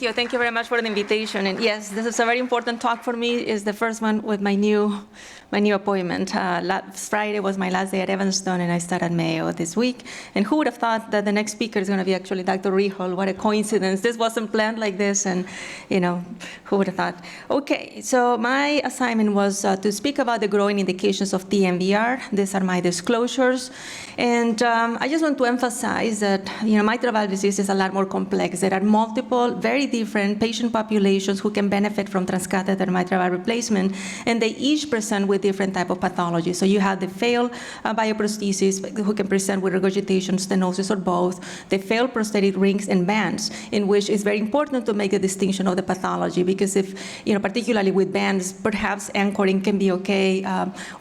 Thank you very much for the invitation. And yes, this is a very important talk for me. It's the first one with my new appointment. Last Friday was my last day at Evanston, and I started Mayo this week. And who would have thought that the next speaker is going to be actually Dr. Rehol? What a coincidence. This wasn't planned like this, and who would have thought? Okay, so my assignment was to speak about the growing indications of TMVR. These are my disclosures. And I just want to emphasize that mitral valve disease is a lot more complex. There are multiple, very different patient populations who can benefit from transcatheter mitral valve replacement, and they each present with different type of pathology. So you have the failed bioprosthesis who can present with regurgitation, stenosis, or both. The failed prosthetic rings and bands, in which it's very important to make a distinction of the pathology, because if, particularly with bands, perhaps anchoring can be okay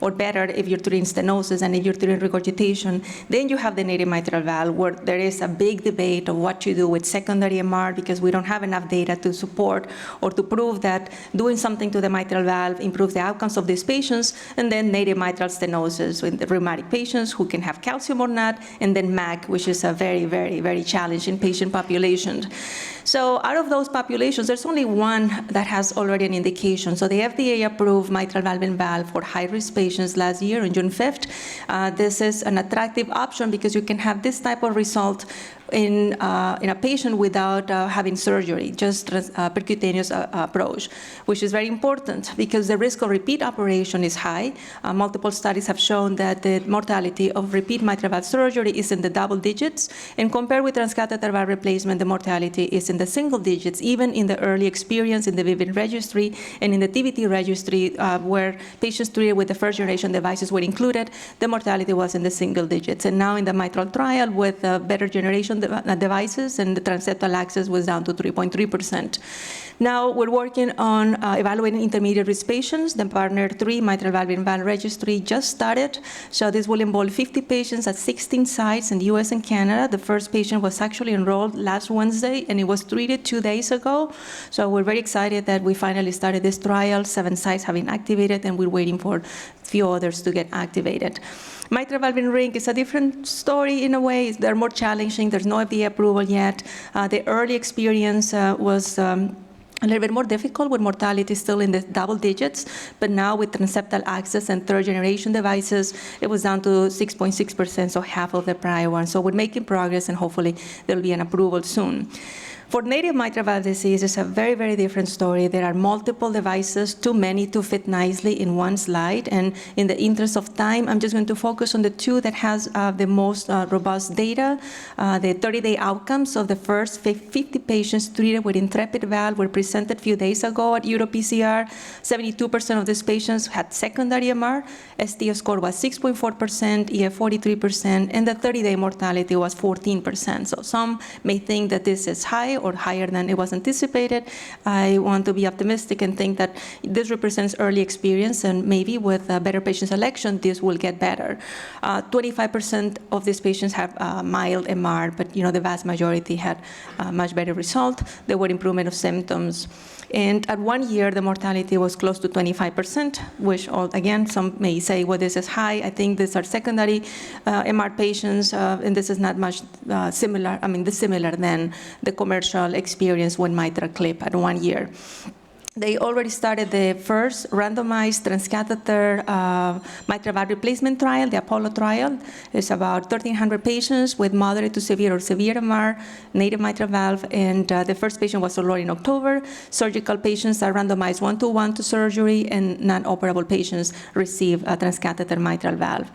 or better if you're treating stenosis, and if you're treating regurgitation. Then you have the native mitral valve, where there is a big debate of what to do with secondary MR, because we don't have enough data to support or to prove that doing something to the mitral valve improves the outcomes of these patients. And then native mitral stenosis with the rheumatic patients who can have calcium or not, and then MAC, which is a very, very, very challenging patient population. So out of those populations, there's only one that has already an indication. So the FDA approved mitral valve and valve for high-risk patients last year on June 5th. This is an attractive option because you can have this type of result in a patient without having surgery, just percutaneous approach, which is very important because the risk of repeat operation is high. Multiple studies have shown that the mortality of repeat mitral valve surgery is in the double digits, and compared with transcatheter valve replacement, the mortality is in the single digits, even in the early experience in the VIVID registry and in the TVT registry, where patients treated with the first-generation devices were included, the mortality was in the single digits. And now in the mitral trial with better generation devices, and the transseptal access was down to 3.3%. Now we're working on evaluating intermediate risk patients. The PARTNER 3 mitral valve and valve registry just started. So this will involve 50 patients at 16 sites in the US and Canada. The first patient was actually enrolled last Wednesday, and it was treated 2 days ago. So we're very excited that we finally started this trial. 7 sites have been activated, and we're waiting for a few others to get activated. Mitral valve and ring is a different story in a way. They're more challenging. There's no FDA approval yet. The early experience was a little bit more difficult, with mortality still in the double digits, but now with transseptal access and third-generation devices, it was down to 6.6%, so half of the prior one. So we're making progress, and hopefully there'll be an approval soon. For native mitral valve disease, it's a very, very different story. There are multiple devices, too many to fit nicely in one slide. And in the interest of time, I'm just going to focus on the two that has the most robust data. The 30-day outcomes of the first 50 patients treated with Intrepid valve were presented a few days ago at EuroPCR. 72% of these patients had secondary MR. ST score was 6.4%, EF 43%, and the 30-day mortality was 14%. So some may think that this is high or higher than it was anticipated. I want to be optimistic and think that this represents early experience, and maybe with better patient selection, this will get better. 25% of these patients have mild MR, but the vast majority had a much better result. There were improvement of symptoms. And at 1 year, the mortality was close to 25%, which, again, some may say, well, this is high. I think these are secondary MR patients, and this is not much similar than the commercial experience with mitral clip at 1 year. They already started the first randomized transcatheter mitral valve replacement trial, the Apollo trial. It's about 1,300 patients with moderate to severe or severe MR, native mitral valve, and the first patient was enrolled in October. Surgical patients are randomized 1-to-1 to surgery, and non-operable patients receive a transcatheter mitral valve.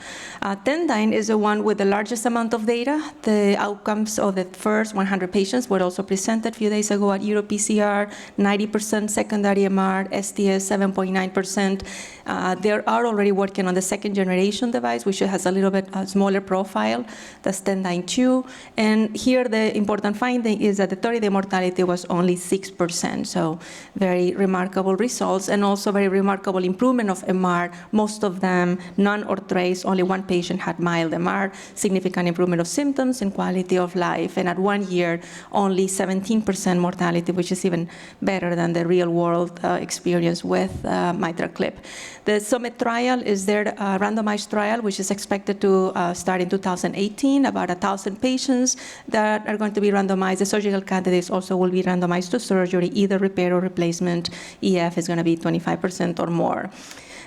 Tendyne is the one with the largest amount of data. The outcomes of the first 100 patients were also presented a few days ago at EuroPCR, 90% secondary MR, STS 7.9%. They are already working on the second generation device, which has a little bit smaller profile. That's Tendyne 2. And here the important finding is that the 30-day mortality was only 6%. So very remarkable results, and also very remarkable improvement of MR. Most of them none or trace. Only one patient had mild MR, significant improvement of symptoms and quality of life. And at 1 year, only 17% mortality, which is even better than the real world real-world experience with mitral clip. The Summit trial is their randomized trial, which is expected to start in 2018, about 1,000 patients that are going to be randomized. The surgical candidates also will be randomized to surgery, either repair or replacement. EF is going to be 25% or more.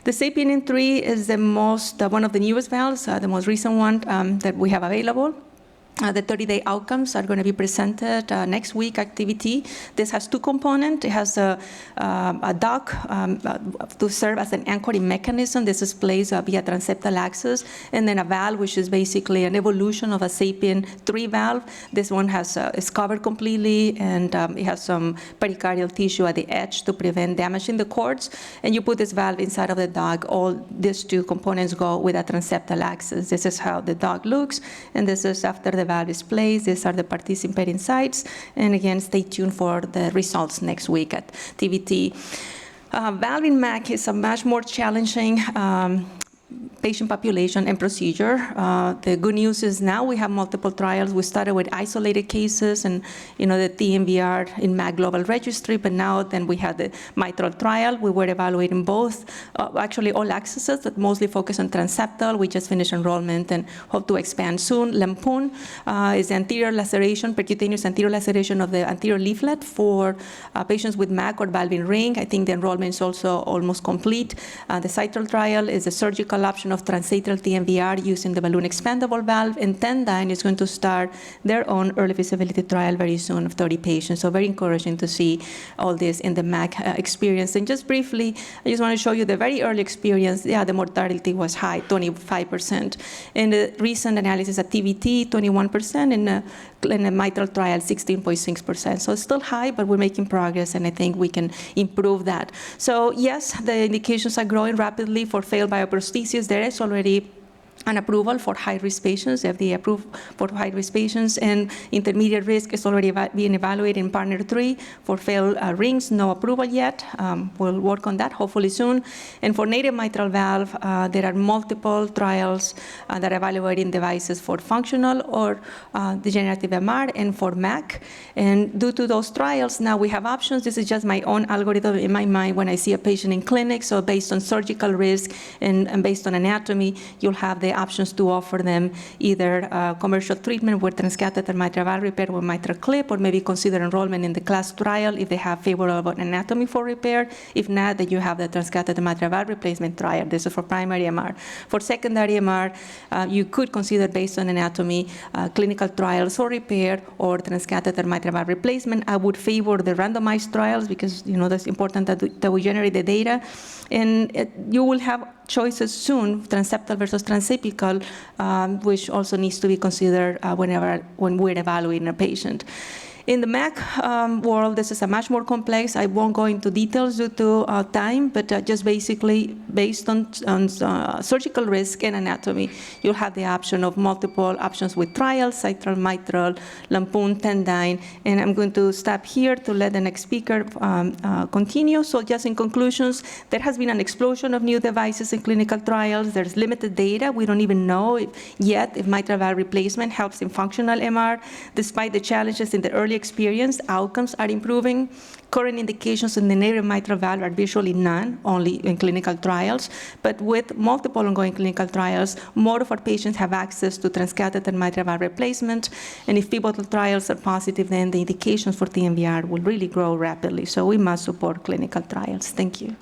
The SAPIEN M3 is the one of the newest valves, the most recent one that we have available. The 30-day outcomes are going to be presented next week at TVT. This has two components. It has a dock to serve as an anchoring mechanism. This is placed via transeptal access, and then a valve, which is basically an evolution of a SAPIEN 3 valve. This one is covered completely, and it has some pericardial tissue at the edge to prevent damaging the cords. And you put this valve inside of the dock. All these two components go with a transeptal access. This is how the dock looks, and this is after the valve is placed. These are the participating sites. And again, stay tuned for the results next week at TVT. Valve in MAC is a much more challenging patient population and procedure. The good news is now we have multiple trials. We started with isolated cases and the TMVR in MAC Global Registry, but now then we had the mitral trial. We were evaluating both, actually all accesses, but mostly focused on transeptal. We just finished enrollment and hope to expand soon. Lampoon is anterior laceration, percutaneous anterior laceration of the anterior leaflet for patients with MAC or valve in ring. I think the enrollment is also almost complete. The Citral trial is a surgical option of transatrial TMVR using the balloon expandable valve, and Tendyne is going to start their own early feasibility trial very soon of 30 patients. So very encouraging to see all this in the MAC experience. And just briefly, I just want to show you the very early experience. Yeah, the mortality was high, 25%. In the recent analysis at TVT, 21%. In the mitral trial, 16.6%. So it's still high, but we're making progress, and I think we can improve that. So yes, the indications are growing rapidly for failed bioprosthesis. There is already an approval for high-risk patients, FDA approved for high-risk patients, and intermediate risk is already being evaluated in Partner 3 for failed rings, no approval yet. We'll work on that hopefully soon. And for native mitral valve, there are multiple trials that are evaluating devices for functional or degenerative MR and for MAC. And due to those trials, now we have options. This is just my own algorithm in my mind when I see a patient in clinic. So based on surgical risk and based on anatomy, you'll have the options to offer them either commercial treatment with transcatheter mitral valve repair with mitral clip, or maybe consider enrollment in the CLASP trial if they have favorable anatomy for repair. If not, then you have the transcatheter mitral valve replacement trial. This is for primary MR. For secondary MR, you could consider, based on anatomy, clinical trials for repair or transcatheter mitral valve replacement. I would favor the randomized trials because that's important that we generate the data. And you will have choices soon, transeptal versus transapical, which also needs to be considered when we're evaluating a patient. In the MAC world, this is a much more complex. I won't go into details due to time, but just basically based on surgical risk and anatomy, you'll have the option of multiple options with trials, Citral, mitral, Lampoon, Tendyne, and I'm going to stop here to let the next speaker continue. So just in conclusions, there has been an explosion of new devices in clinical trials. There's limited data. We don't even know yet if mitral valve replacement helps in functional MR. Despite the challenges in the early experience, outcomes are improving. Current indications in the native mitral valve are virtually none, only in clinical trials. But with multiple ongoing clinical trials, more of our patients have access to transcatheter mitral valve replacement. And if pivotal trials are positive, then the indications for TMVR will really grow rapidly. So we must support clinical trials. Thank you.